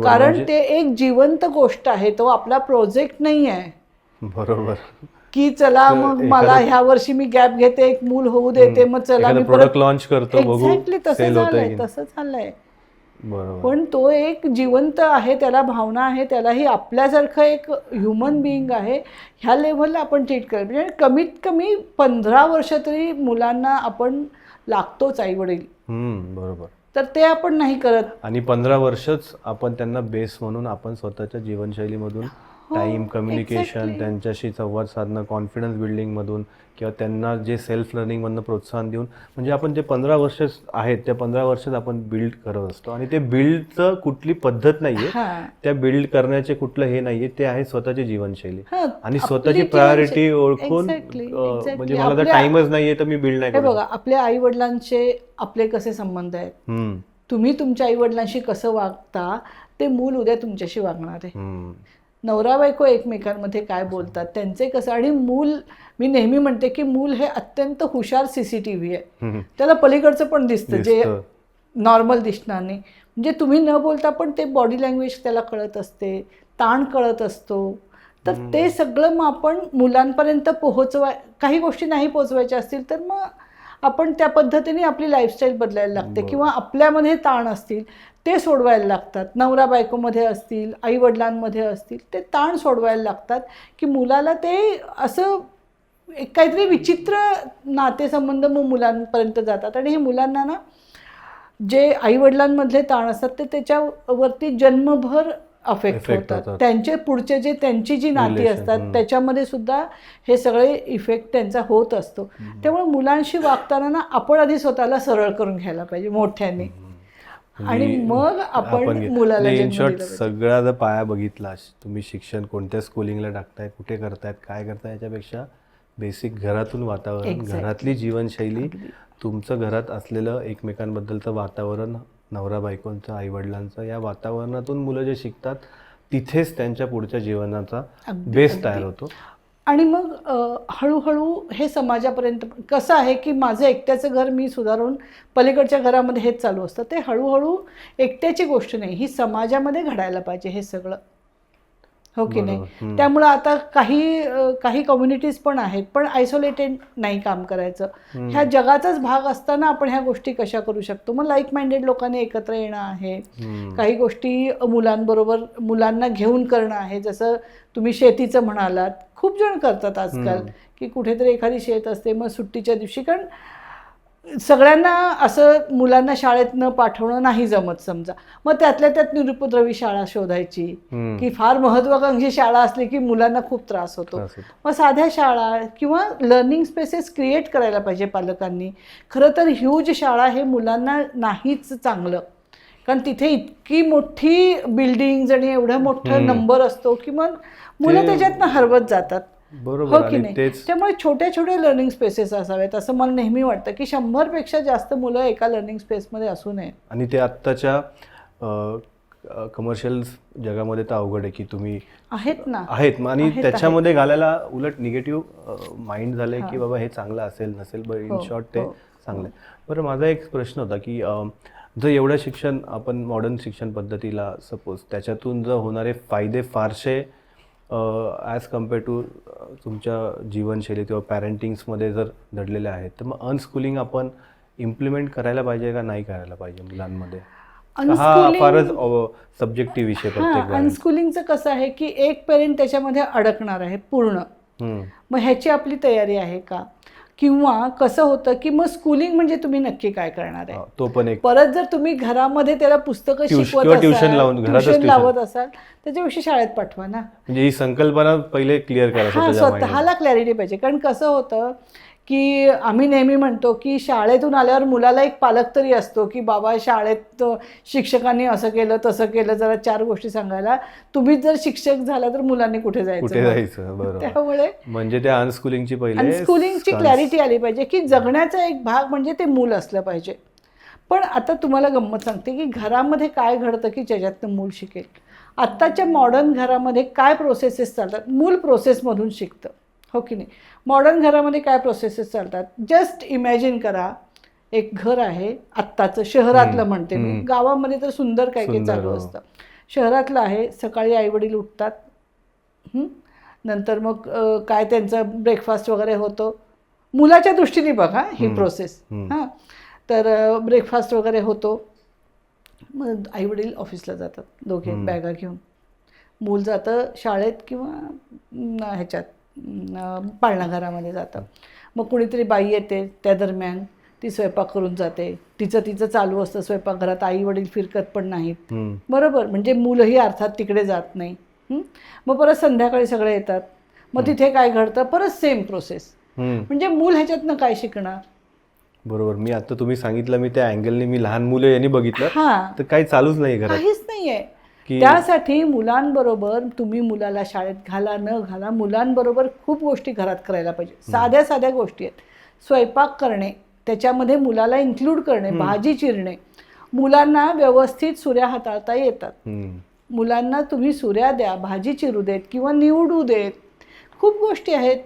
कारण ते एक जिवंत गोष्ट आहे, तो आपला प्रोजेक्ट नाही आहे. बरोबर. की चला मग मला ह्या वर्षी मी गॅप घेते, एक मूल होऊ देते, मग चला मी प्रोडक्ट लॉन्च करतो. एक्झॅक्टली तसं झालंय. पण तो एक जिवंत आहे, त्याला भावना आहे, त्यालाही आपल्यासारखं एक ह्युमन बिईंग आहे. ह्या लेव्हलला आपण ट्रीट करायला म्हणजे कमीत कमी 15 वर्ष तरी मुलांना आपण लागतोच आई वडील. बरोबर. तर ते आपण नाही करत. आणि 15 वर्षच आपण त्यांना बेस म्हणून आपण स्वतःच्या जीवनशैलीमधून टाईम, कम्युनिकेशन, त्यांच्याशी संवाद साधणं, कॉन्फिडन्स बिल्डिंगमधून किंवा त्यांना जे सेल्फ लर्निंगमधनं प्रोत्साहन देऊन, म्हणजे आपण जे 15 वर्ष आहेत त्या 15 वर्षात आपण बिल्ड करत असतो. आणि ते बिल्डचं कुठली पद्धत नाहीये, त्या बिल्ड करण्याचे कुठलं हे नाहीये, ते आहे स्वतःची जीवनशैली आणि स्वतःची प्रायोरिटी ओळखून. म्हणजे मला तर टाइमच नाहीये तर मी बिल्ड नाही करत. बघा, आपल्या आई वडिलांचे आपले कसे संबंध आहेत, तुम्ही तुमच्या आई वडिलांशी कसं वागता, ते मूल उद्या तुमच्याशी वागणार आहे. नवरा बायको एकमेकांमध्ये काय बोलतात, त्यांचे कसं. आणि मूल, मी नेहमी म्हणते की मूल हे अत्यंत हुशार CCTV आहे. त्याला पलीकडचं पण दिसतं जे नॉर्मल दिसणार नाही. म्हणजे तुम्ही न बोलता पण ते बॉडी लँग्वेज त्याला कळत असते, ताण कळत असतो. तर ते सगळं मग आपण मुलांपर्यंत काही गोष्टी नाही पोहोचवायच्या असतील तर मग आपण त्या पद्धतीने आपली लाईफस्टाईल बदलायला लागते. किंवा आपल्यामध्ये ताण असतील ते सोडवायला लागतात, नवरा बायकोमध्ये असतील, आई वडिलांमध्ये असतील, ते ताण सोडवायला लागतात की मुलाला ते असं काहीतरी विचित्र नातेसंबंध मग मुलांपर्यंत जातात. आणि हे मुलांना ना जे आई वडिलांमधले ताण असतात ते त्याच्यावरती जन्मभर अफेक्ट होतात. त्यांचे पुढचे जे त्यांची जी नाती असतात त्याच्यामध्ये सुद्धा हे सगळे इफेक्ट त्यांचा होत असतो. त्यामुळे मुलांशी वागताना ना आपण आधी स्वतःला सरळ करून घ्यायला पाहिजे मोठ्यांनी, आणि मग आपण मुलाला इन शॉर्ट सगळा जर पाया बघितला, तुम्ही शिक्षण कोणत्या स्कूलिंगला टाकताय, कुठे करतायत, काय करताय, याच्यापेक्षा बेसिक घरातून वातावरण, घरातली जीवनशैली, तुमचं घरात असलेलं एकमेकांबद्दलचं वातावरण, नवरा बायकोंचं, आई वडिलांचं, या वातावरणातून मुलं जे शिकतात तिथेच त्यांच्या पुढच्या जीवनाचा बेस तयार होतो. आणि मग हळूहळू हे समाजापर्यंत कसं आहे की माझं एकट्याचं घर मी सुधारून पलीकडच्या घरामध्ये हेच चालू असतं. ते हळूहळू एकट्याची गोष्ट नाही, ही समाजामध्ये घडायला पाहिजे हे सगळं, हो की नाही. त्यामुळं आता काही कम्युनिटीज पण आहेत, पण आयसोलेटेड नाही काम करायचं. ह्या जगाचाच भाग असताना आपण ह्या गोष्टी कशा करू शकतो. मग लाईक माइंडेड लोकांनी एकत्र येणं आहे, काही गोष्टी मुलांना घेऊन करणं आहे. जसं तुम्ही शेतीचं म्हणालात, खूप जण करतात आजकाल की कुठेतरी एखादी शेत असते, मग सुट्टीच्या दिवशी, कारण सगळ्यांना असं मुलांना शाळेत न पाठवणं नाही जमत समजा, मग त्यातल्या त्यात निरुपद्रवी शाळा शोधायची की फार महत्वाकांक्षी शाळा असली की मुलांना खूप त्रास होतो. मग साध्या शाळा किंवा लर्निंग स्पेसेस क्रिएट करायला पाहिजे पालकांनी. खरं तर ह्यूज शाळा हे मुलांना नाहीच चांगलं, कारण तिथे इतकी मोठी बिल्डिंग्स आणि एवढा मोठा नंबर असतो की मग मुलं त्याच्यातनं हरवत जातात, हो की नाही. त्यामुळे छोट्या छोट्या लर्निंग स्पेसेस असावेत असं मला नेहमी वाटतं की 100 पेक्षा जास्त मुलं एका लर्निंग स्पेसमध्ये असू नये. आणि ते आत्ताच्या कमर्शियल जगामध्ये तर अवघड आहे की तुम्ही आहेत ना. आहेत आणि त्याच्यामध्ये घालायला उलट निगेटिव्ह माइंड झालंय की बाबा हे चांगलं असेल नसेल, बट इन शॉर्ट ते चांगलं आहे. बरं, माझा एक प्रश्न होता की जर एवढं शिक्षण आपण मॉडर्न शिक्षण पद्धतीला सपोज त्याच्यातून जर होणारे फायदे फारसे ॲज कम्पेअर टू तुमच्या जीवनशैली किंवा पॅरेंटिंग्समध्ये जर दडलेले आहेत, तर मग अनस्कूलिंग आपण इम्प्लिमेंट करायला पाहिजे का नाही करायला पाहिजे मुलांमध्ये? हा फारच सब्जेक्टिव्ह विषय प्रत्येक. अनस्कूलिंगचं कसं आहे की एक पेरेंट त्याच्यामध्ये अडकणार आहे पूर्ण. मग ह्याची आपली तयारी आहे का? किंवा कसं होतं की मग स्कूलिंग म्हणजे तुम्ही नक्की काय करणार आहे? तो पण एक परत जर तुम्ही घरामध्ये त्याला पुस्तकं शिकवत असाल, ट्युशन लावत असाल, त्याच्याविषयी शाळेत पाठवा ना. म्हणजे ही संकल्पना पहिले क्लिअर करायची. हा, स्वतःला क्लॅरिटी पाहिजे. कारण कसं होतं की आम्ही नेहमी म्हणतो की शाळेतून आल्यावर मुलाला एक पालक तरी असतो की बाबा शाळेत शिक्षकांनी असं केलं तसं केलं, जरा 4 गोष्टी सांगायला. तुम्हीच जर शिक्षक झाला तर मुलांनी कुठे जायचं? बरोबर. त्यामुळे म्हणजे त्या अनस्कूलिंगची क्लॅरिटी आली पाहिजे की जगण्याचा एक भाग म्हणजे ते मूल असलं पाहिजे. पण आता तुम्हाला गंमत सांगते की घरामध्ये काय घडतं की ज्याच्यातनं मूल शिकेल. आत्ताच्या मॉडर्न घरामध्ये काय प्रोसेसेस चालतात? मूल प्रोसेसमधून शिकतं, हो की नाही? मॉडर्न घरामध्ये काय प्रोसेसेस चालतात? जस्ट इमॅजिन करा, एक घर आहे आत्ताचं, शहरातलं म्हणते मी, गावामध्ये तर सुंदर काय काय चालू असतं. शहरातलं आहे, सकाळी आईवडील उठतात, नंतर मग काय त्यांचं ब्रेकफास्ट वगैरे होतं. मुलाच्या दृष्टीने बघा ही प्रोसेस. हां, तर ब्रेकफास्ट वगैरे होतो, मग आईवडील ऑफिसला जातात दोघे बॅगा घेऊन. मूल जातं शाळेत किंवा ह्याच्यात पाळणाघरामध्ये जातं. मग कुणीतरी बाई येते, त्या दरम्यान ती स्वयंपाक करून जाते. तिचं चालू असतं स्वयंपाकघरात. आई वडील फिरकत पण नाहीत, बरोबर. म्हणजे मुलंही अर्थात तिकडे जात नाही. मग परत संध्याकाळी सगळे येतात. मग तिथे काय घडतं? परत सेम प्रोसेस. म्हणजे मूल ह्याच्यातनं काय शिकणार? बरोबर. मी आता तुम्ही सांगितलं, मी त्या अँगलने मी लहान मुलं यांनी बघितलं, तर काही चालूच नाही घरात, काहीच नाहीये. त्यासाठी मुलांबरोबर तुम्ही मुलाला शाळेत घाला न घाला, मुलांबरोबर खूप गोष्टी घरात करायला पाहिजे. साध्या साध्या गोष्टी आहेत. स्वयंपाक करणे, त्याच्यामध्ये मुलाला इन्क्लूड करणे, भाजी चिरणे. मुलांना व्यवस्थित सुऱ्या हाताळता येतात. मुलांना तुम्ही सुऱ्या द्या, भाजी चिरू देत किंवा निवडू देत. खूप गोष्टी आहेत.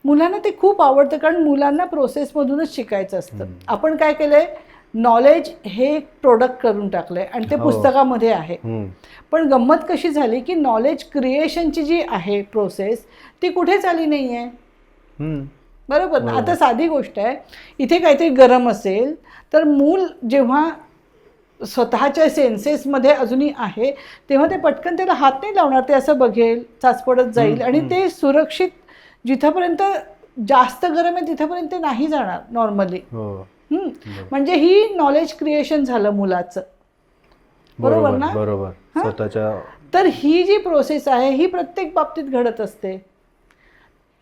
मुलांना ते खूप आवडतं, कारण मुलांना प्रोसेसमधूनच शिकायचं असतं. आपण काय केलंय, नॉलेज हे एक प्रोडक्ट करून टाकलंय आणि ते पुस्तकामध्ये आहे. पण गंमत कशी झाली की नॉलेज क्रिएशनची जी आहे प्रोसेस, ती कुठेच आली नाही आहे, बरोबर ना? आता साधी गोष्ट आहे, इथे काहीतरी गरम असेल तर मूल जेव्हा स्वतःच्या सेन्सेसमध्ये अजूनही आहे तेव्हा ते पटकन त्याला हात नाही लावणार, ते असं बघेल, चाचपडत जाईल आणि ते सुरक्षित, जिथपर्यंत जास्त गरम आहे तिथपर्यंत नाही जाणार नॉर्मली. म्हणजे ही नॉलेज क्रिएशन झालं मुलाचं, बरोबर ना? बरोबर. स्वतःच्या तर ही जी प्रोसेस आहे ही प्रत्येक बाबतीत घडत असते.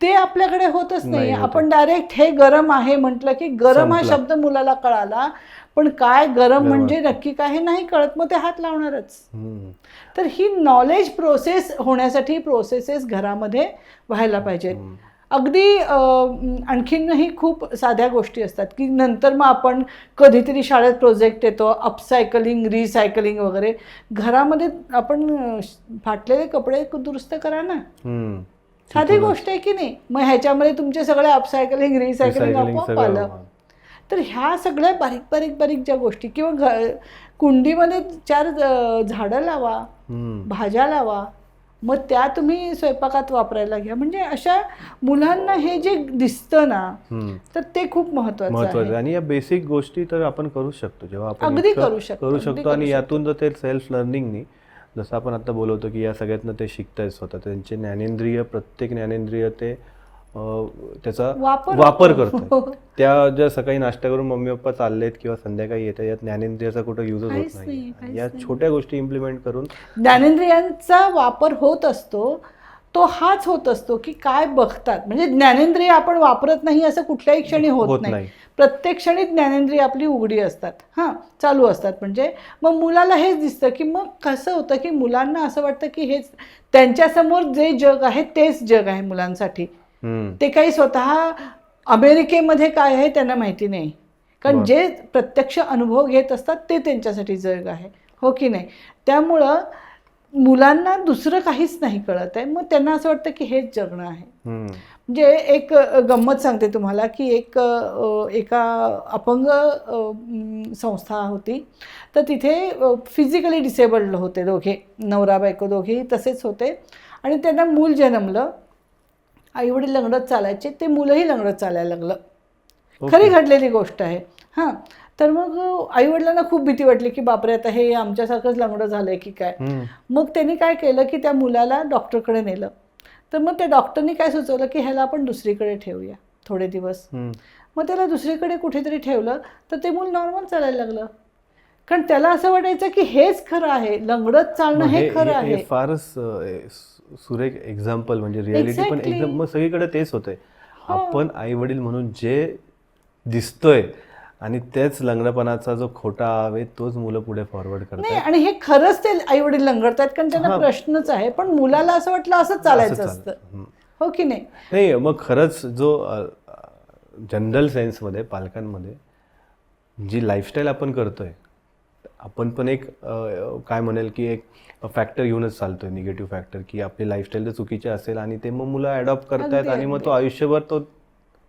ते आपल्याकडे होतच नाही. आपण डायरेक्ट हे गरम आहे म्हटलं की गरम हा शब्द मुलाला कळाला, पण काय गरम म्हणजे नक्की काय हे नाही कळत, मग ते हात लावणारच. तर ही नॉलेज प्रोसेस होण्यासाठी प्रोसेसेस घरामध्ये व्हायला पाहिजेत. अगदी आणखीनही खूप साध्या गोष्टी असतात की नंतर मग आपण कधीतरी शाळेत प्रोजेक्ट येतो, अपसायकलिंग, रिसायकलिंग वगैरे. घरामध्ये आपण फाटलेले कपडे दुरुस्त करा ना, साधी गोष्ट आहे की नाही? मग ह्याच्यामध्ये तुमचे सगळे अपसायकलिंग, रिसायकलिंग आपोआप आलं. तर ह्या सगळ्या बारीक बारीक ज्या गोष्टी, किंवा कुंडीमध्ये 4 झाडं लावा, भाज्या लावा, मग त्या तुम्ही स्वयंपाकात वापरायला घ्या. म्हणजे अशा मुलांना हे जे दिसतं ना, तर ते खूप महत्वाचं आहे. आणि या बेसिक गोष्टी तर आपण करू शकतो जेव्हा आपण अगदी करू शकतो. आणि यातून जर ते सेल्फ लर्निंगनी, जसं आपण आता बोलवतो की या सगळ्यातनं ते शिकतायत स्वतः, त्यांचे ज्ञानेंद्रिय, प्रत्येक ज्ञानेंद्रिय ते त्याचा वापर करतो. त्या ज्या सकाळी नाश्ता करून मम्मी पप्पा चाललेत किंवा संध्याकाळी येतात, यात ज्ञानेंद्रियाचा कुठं युजच होत नाही. या छोट्या गोष्टी इम्प्लिमेंट करून ज्ञानेंद्रियांचा वापर होत असतो. तो हाच होत असतो की काय बघतात. म्हणजे ज्ञानेंद्रिय आपण वापरत नाही असं कुठल्याही क्षणी होत नाही. प्रत्येक क्षणी ज्ञानेंद्रिय आपली उघडी असतात, चालू असतात. म्हणजे मग मुलाला हेच दिसतं की मग कसं होतं की मुलांना असं वाटतं की हेच त्यांच्यासमोर जे जग आहे तेच जग आहे मुलांसाठी. ते काही स्वतः अमेरिकेमध्ये काय आहे त्यांना माहिती नाही, कारण जे प्रत्यक्ष अनुभव घेत असतात ते त्यांच्यासाठी जग आहे. हो की नाही. त्यामुळं मुलांना दुसरं काहीच नाही कळत आहे, मग त्यांना असं वाटतं की हेच जगणं आहे. म्हणजे एक गंमत सांगते तुम्हाला की एका अपंग संस्था होती, तर तिथे फिजिकली डिसेबल्ड होते दोघे, नवरा बायको दोघेही तसेच होते, आणि त्यांना मूल जन्मलं. आईवडील लंगडत चालायचे, ते मुलंही लंगडत चालायला लागलं. खरी घडलेली गोष्ट आहे. हां, तर मग आईवडिलांना खूप भीती वाटली की बापरे, आता हे आमच्यासारखंच लंगडं झालंय की काय. मग त्यांनी काय केलं की त्या मुलाला डॉक्टरकडे नेलं. तर मग त्या डॉक्टरनी काय सुचवलं की ह्याला आपण दुसरीकडे ठेवूया थोडे दिवस. मग त्याला दुसरीकडे कुठेतरी ठेवलं, तर ते मूल नॉर्मल चालायला लागलं. कारण त्याला असं वाटायचं की हेच खरं आहे, लंगडत चालणं हे खरं आहे. फारच सुरेख एक्झाम्पल, म्हणजे रियालिटी पण एकदम. मग सगळीकडे तेच होतंय. आपण आई वडील म्हणून जे दिसतोय आणि तेच लंगडपणाचा जो खोटा आहे तोच मुलं पुढे फॉरवर्ड करतात. नाही, आणि हे खरंच ते आई वडील लंगडतात, कारण त्यांना प्रश्नच आहे, पण मुलाला असं वाटलं असंच चालायचं असतं. हो की नाही. नाही, मग खरंच जो जनरल सेन्समध्ये पालकांमध्ये जी लाईफस्टाईल आपण करतोय, आपण पण एक काय म्हणेल की एक फॅक्टर घेऊनच चालतोय, निगेटिव्ह फॅक्टर, की आपली लाईफस्टाईल जर चुकीची असेल आणि ते मग मुलं अडॉप्ट करतायत आणि मग तो आयुष्यभर तो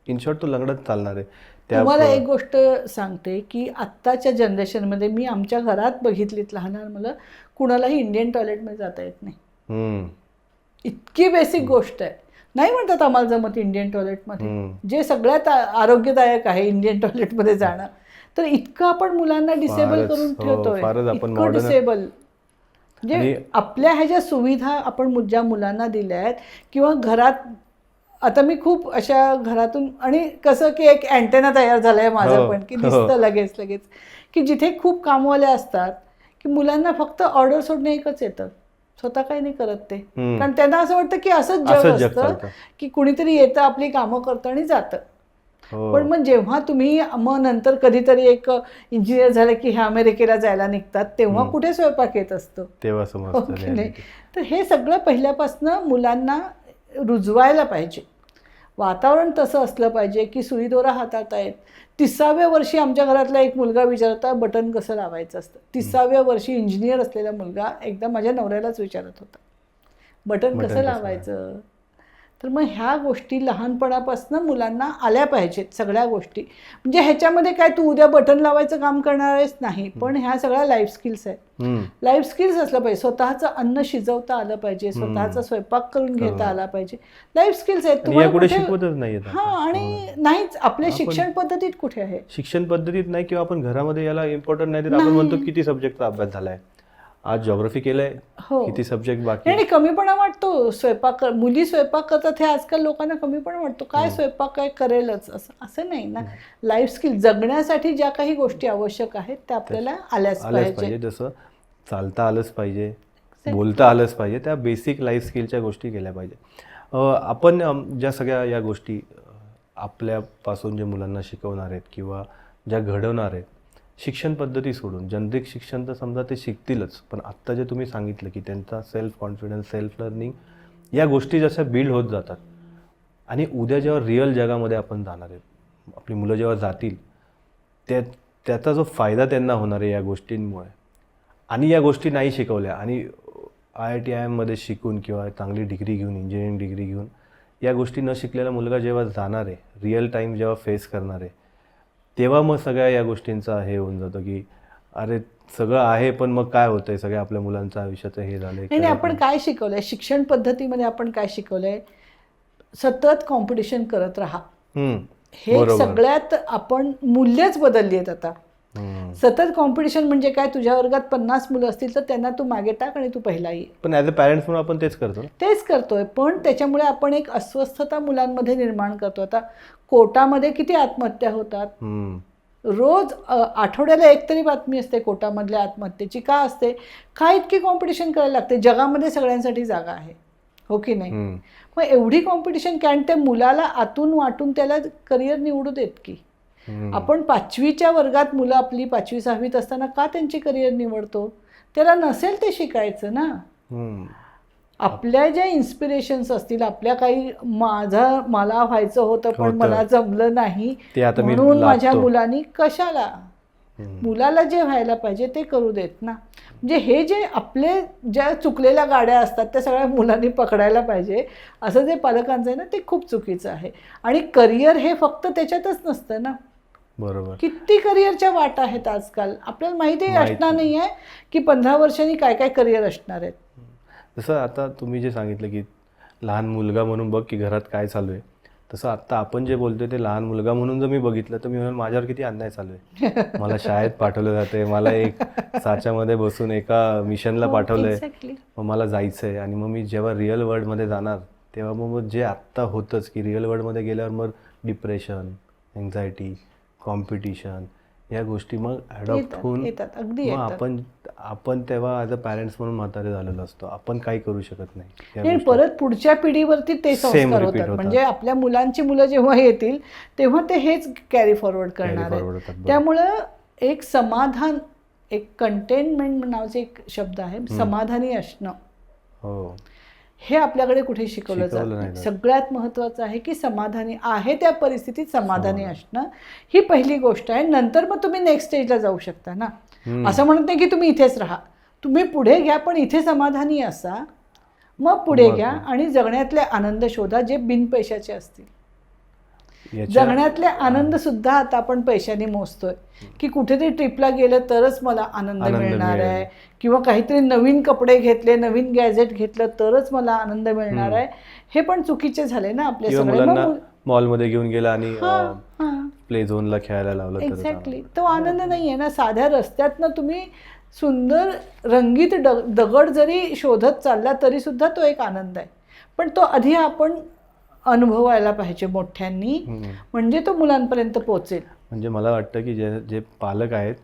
इन शॉर्ट तो लंगडत चालणार आहे. तुम्हाला एक गोष्ट सांगते की आत्ताच्या जनरेशनमध्ये मी आमच्या घरात बघितलीत लहान लहान मुलं, कुणालाही इंडियन टॉयलेटमध्ये जाता येत नाही. इतकी बेसिक गोष्ट आहे. नाही म्हणतात आम्हाला जमत इंडियन टॉयलेटमध्ये, जे सगळ्यात आरोग्यदायक आहे इंडियन टॉयलेटमध्ये जाणं. तर इतकं आपण मुलांना डिसेबल करून ठेवतोय, इतकं डिसेबल. म्हणजे आपल्या ह्या ज्या सुविधा आपण ज्या मुलांना दिल्या आहेत, किंवा घरात आता मी खूप अशा घरातून, आणि कसं की एक अँटेना तयार झाला आहे माझं पण, की दिसतं लगेच की जिथे खूप कामवाले असतात की मुलांना फक्त ऑर्डर सोडणे एकच येतं, स्वतः काही नाही करत ते. कारण त्यांना असं वाटतं की असंच जग असतं की कुणीतरी येतं, आपली कामं करतं आणि जातं. पण मग जेव्हा तुम्ही मग नंतर कधीतरी एक इंजिनियर झाले की हे अमेरिकेला जायला निघतात, तेव्हा कुठे स्वयंपाक येत असतो, तेव्हा समजतं नाही. तर हे सगळं पहिल्यापासून मुलांना रुजवायला पाहिजे. वातावरण तसं असलं पाहिजे की सुईदोरा हाताळतायत. 30व्या वर्षी आमच्या घरातला एक मुलगा विचारता बटन कसं लावायचं असतं. 30व्या वर्षी इंजिनियर असलेला मुलगा एकदा माझ्या नवऱ्यालाच विचारत होता, बटन कसं लावायचं. तर मग ह्या गोष्टी लहानपणापासून मुलांना आल्या पाहिजेत सगळ्या गोष्टी. म्हणजे ह्याच्यामध्ये काय तू उद्या बटन लावायचं काम करणार आहेस नाही, पण ह्या सगळ्या लाईफ स्किल्स आहेत. लाईफ स्किल्स असलं पाहिजे. स्वतःचं अन्न शिजवता आलं पाहिजे, स्वतःचा स्वयंपाक करून घेता आला पाहिजे. लाईफ स्किल्स आहेत. तुम्हाला शिकवतच नाही. आणि नाहीच आपल्या शिक्षण पद्धतीत कुठे आहे. शिक्षण पद्धतीत नाही, किंवा आपण घरामध्ये याला इम्पॉर्टंट नाही देत. आपण म्हणतो किती सब्जेक्टचा अभ्यास झालाय, आज जॉग्राफी केलंय, किती सब्जेक्ट बाकी. आणि कमीपणा वाटतो. स्वयंपाक मुली स्वयंपाक करतात हे आजकाल लोकांना कमीपणा वाटतो. काय स्वयंपाक काय करेलच असं नाही ना. लाईफ स्किल जगण्यासाठी ज्या काही गोष्टी आवश्यक आहेत त्या आपल्याला आल्याच पाहिजे. जसं चालता आलंच पाहिजे, बोलता आलंच पाहिजे, त्या बेसिक लाईफ स्किलच्या गोष्टी केल्या पाहिजे. आपण ज्या सगळ्या या गोष्टी आपल्यापासून जे मुलांना शिकवणार आहेत किंवा ज्या घडवणार आहेत, शिक्षण पद्धती सोडून जनरिक शिक्षण तर समजा ते शिकतीलच, पण आत्ता जे तुम्ही सांगितलं की त्यांचा सेल्फ कॉन्फिडन्स, सेल्फ लर्निंग, या गोष्टी जशा बिल्ड होत जातात आणि उद्या जेव्हा रिअल जगामध्ये आपण जाणार आहेत, आपली मुलं जेव्हा जातील, त्याचा जो फायदा त्यांना होणार आहे या गोष्टींमुळे, आणि या गोष्टी नाही शिकवल्या आणि IIT-IIM शिकून किंवा चांगली डिग्री घेऊन, इंजिनिअरिंग डिग्री घेऊन, या गोष्टी न शिकलेला मुलगा जेव्हा जाणार आहे, रिअल टाईम जेव्हा फेस करणार आहे, तेव्हा मग सगळ्या या गोष्टींचा हे होऊन जातं की अरे सगळं आहे, पण मग काय होतंय, सगळ्या आपल्या मुलांचं आयुष्याचं हे झालंय. नाही, आपण काय शिकवलंय शिक्षण पद्धतीमध्ये, आपण काय शिकवलंय, सतत कॉम्पिटिशन करत राहा. हे सगळ्यात आपण मूल्यच बदलली आहेत आता. सतत कॉम्पिटिशन म्हणजे काय, तुझ्या वर्गात 50 मुलं असतील तर त्यांना तू मागे टाक आणि तू पहिला ये. पण ॲज अ पॅरेंट्स म्हणून आपण तेच करतोय. पण त्याच्यामुळे आपण एक अस्वस्थता मुलांमध्ये निर्माण करतो. आता कोटामध्ये किती आत्महत्या होतात रोज, आठवड्याला एक तरी बातमी असते कोटामधल्या आत्महत्येची. का असते? काय इतकी कॉम्पिटिशन करायला लागते. जगामध्ये सगळ्यांसाठी जागा आहे, हो की नाही. मग एवढी कॉम्पिटिशन, कारण त्या मुलाला आतून वाटून त्याला करिअर निवडू देत की. आपण 5वीच्या वर्गात मुलं आपली 5वी 6वीत असताना का त्यांची करिअर निवडतो? त्याला नसेल ते शिकायचं ना. आपल्या ज्या इन्स्पिरेशन्स असतील, आपल्या काही मला व्हायचं होतं पण मला जमलं नाही म्हणून माझ्या मुलांनी कशाला, मुलाला जे व्हायला पाहिजे ते करू देत ना. म्हणजे हे जे आपले ज्या चुकलेल्या गाड्या असतात त्या सगळ्या मुलांनी पकडायला पाहिजे असं जे पालकांचं आहे ना ते खूप चुकीचं आहे. आणि करिअर हे फक्त त्याच्यातच नसतं ना. बरोबर. किती करिअरच्या वाटा आहेत आजकाल. आपल्याला माहिती असणार नाही आहे की 15 वर्षांनी काय काय करिअर असणार आहेत. जसं आता तुम्ही जे सांगितलं की लहान मुलगा म्हणून बघ की घरात काय चालू आहे, तसं आत्ता आपण जे बोलतोय ते लहान मुलगा म्हणून जर मी बघितलं तर मी म्हणून माझ्यावर किती अन्याय चालू आहे. मला शाळेत पाठवलं जाते, मला एक साच्यामध्ये बसून एका मिशनला पाठवलंय, Exactly. मग मला जायचं आहे. आणि मग मी जेव्हा रिअल वर्ल्डमध्ये जाणार तेव्हा मग जे आत्ता होतंच की रिअल वर्ल्डमध्ये गेल्यावर मग डिप्रेशन, एन्झायटी, कॉम्पिटिशन या गोष्टी मग ॲडॉप्ट होऊन येतात अगदी मग येतात. आपण तेव्हा ॲज अ पॅरेंट्स म्हणून म्हातारे झालेलो असतो. आपण काही करू शकत नाही या आणि गोष्टी. परत पुढच्या पिढीवरती ते Same संस्कार repeat होतात. होतात. म्हणजे आपल्या मुलांची मुलं जेव्हा येतील तेव्हा ते हेच कॅरी फॉरवर्ड करणार forward होतात, आहेत. बरोबर. त्यामुळं एक समाधान, एक कंटेनमेंट नावाचे एक शब्द आहे, समाधानी असणं, हो, हे आपल्याकडे कुठे शिकवलं जात शिकवलं नाही. नाही जात. सगळ्यात महत्त्वाचं आहे की समाधानी आहे त्या परिस्थितीत समाधानी असणं ही पहिली गोष्ट आहे. नंतर मग तुम्ही नेक्स्ट स्टेजला जाऊ शकता ना. असं म्हणत नाही की तुम्ही इथेच राहा, तुम्ही पुढे घ्या, पण इथे समाधानी असा, मग पुढे घ्या आणि जगण्यातले आनंद शोधा जे बिनपैशाचे असतील. जगण्यातले आनंद सुद्धा आता आपण पैशाने मोजतोय की कुठेतरी ट्रिपला गेलं तरच मला आनंद मिळणार आहे, किंवा काहीतरी नवीन कपडे घेतले, नवीन गॅजेट घेतलं तरच मला आनंद मिळणार आहे. हे पण चुकीचे झाले ना आपले किंवा सगळे. मुलांना मॉलमध्ये घेऊन गेला आणि हां प्ले झोनला खेळायला लावलं तर एक्झॅक्टली, तो आनंद नाही आहे ना. साध्या रस्त्यातनं तुम्ही सुंदर रंगीत दगड जरी शोधत चालला तरी सुद्धा तो एक आनंद आहे. पण तो आधी आपण अनुभवायला पाहिजे मोठ्यांनी, म्हणजे तो मुलांपर्यंत पोहोचेल. म्हणजे मला वाटतं की जे पालक आहेत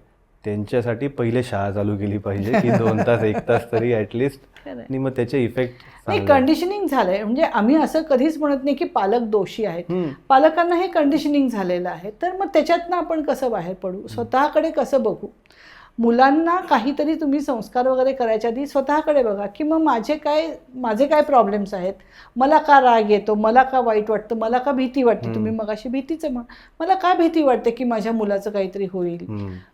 त्यांच्यासाठी पहिले शाळा चालू केली पाहिजे की 2 तास 1 तास तरी ॲटलिस्ट, आणि मग त्याचे इफेक्ट नाही कंडिशनिंग झालंय. म्हणजे आम्ही असं कधीच म्हणत नाही की पालक दोषी आहेत. पालकांना हे कंडिशनिंग झालेलं आहे. तर मग त्याच्यातनं आपण कसं बाहेर पडू, स्वतःकडे कसं बघू. मुलांना काहीतरी तुम्ही संस्कार वगैरे करायच्या आधी स्वतःकडे बघा की मग माझे काय प्रॉब्लेम्स आहेत, मला का राग येतो, मला का वाईट वाटतं, मला का भीती वाटते. तुम्ही मगाशी भीतीचं म्हण, मला का भीती वाटते की माझ्या मुलाचं काहीतरी होईल.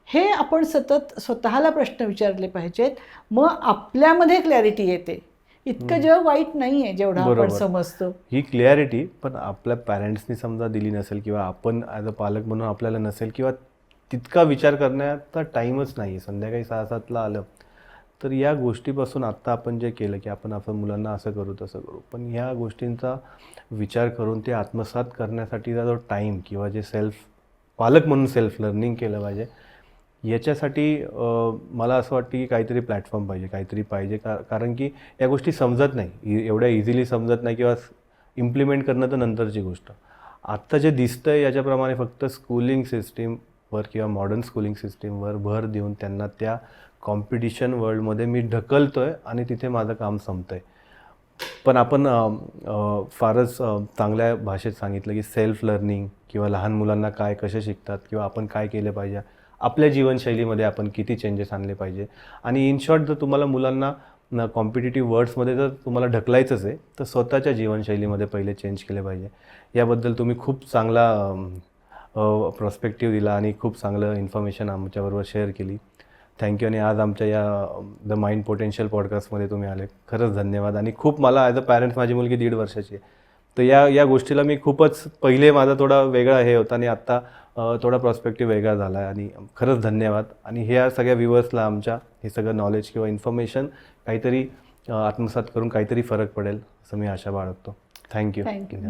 हे आपण सतत स्वतःला प्रश्न विचारले पाहिजेत. मग आपल्यामध्ये क्लॅरिटी येते. इतकं जग वाईट नाही आहे जेवढं आपण समजतो. ही क्लॅरिटी पण आपल्या पॅरेंट्सनी समजा दिली नसेल, किंवा आपण ॲज अ पालक म्हणून आपल्याला नसेल, किंवा तितका विचार करण्याचा टाईमच नाही आहे. संध्याकाळी 6-7ला आलं तर या गोष्टीपासून आत्ता आपण जे केलं की आपण मुलांना असं करू तसं करू, पण ह्या गोष्टींचा विचार करून ते आत्मसात करण्यासाठीचा जो टाईम, किंवा जे पालक म्हणून सेल्फ लर्निंग केलं पाहिजे, याच्यासाठी मला असं वाटतं की काहीतरी प्लॅटफॉर्म पाहिजे, काहीतरी पाहिजे. कारण की या गोष्टी समजत नाही, एवढ्या इझिली समजत नाही, किंवा इम्प्लिमेंट करणं तर नंतरची गोष्ट. आत्ता जे दिसतं आहे याच्याप्रमाणे फक्त स्कूलिंग सिस्टीमवर किंवा मॉडर्न स्कूलिंग सिस्टीमवर भर देऊन त्यांना त्या कॉम्पिटिशन वर्ल्डमध्ये मी ढकलतो आहे आणि तिथे माझं काम संपतं आहे. पण आपण फारच चांगल्या भाषेत सांगितलं की सेल्फ लर्निंग, किंवा लहान मुलांना काय कसे शिकतात, किंवा आपण काय केलं पाहिजे, आपल्या जीवनशैलीमध्ये आपण किती चेंजेस आणले पाहिजे. आणि इन शॉर्ट जर तुम्हाला मुलांना कॉम्पिटिटिव्ह वर्ड्समध्ये जर तुम्हाला ढकलायचंच आहे तर स्वतःच्या जीवनशैलीमध्ये पहिले चेंज केले पाहिजे. याबद्दल तुम्ही खूप चांगला प्रॉस्पेक्टिव्ह दिला आणि खूप चांगलं इन्फॉर्मेशन आमच्याबरोबर शेअर केली. थँक्यू. आणि आज आमच्या या द माइंड पोटेन्शियल पॉडकास्टमध्ये तुम्ही आले, खरंच धन्यवाद. आणि खूप मला ॲज अ पॅरेंट्स, माझी मुलगी 1.5 वर्षाची आहे, तर या गोष्टीला मी खूपच पहिले माझा थोडा वेगळा हे होता आणि आत्ता थोडा प्रॉस्पेक्टिव्ह वेगळा झाला आहे. आणि खरंच धन्यवाद. आणि ह्या सगळ्या व्ह्युअर्सला आमच्या हे सगळं नॉलेज किंवा इन्फॉर्मेशन काहीतरी आत्मसात करून काहीतरी फरक पडेल असं मी आशा बाळगतो. थँक्यू.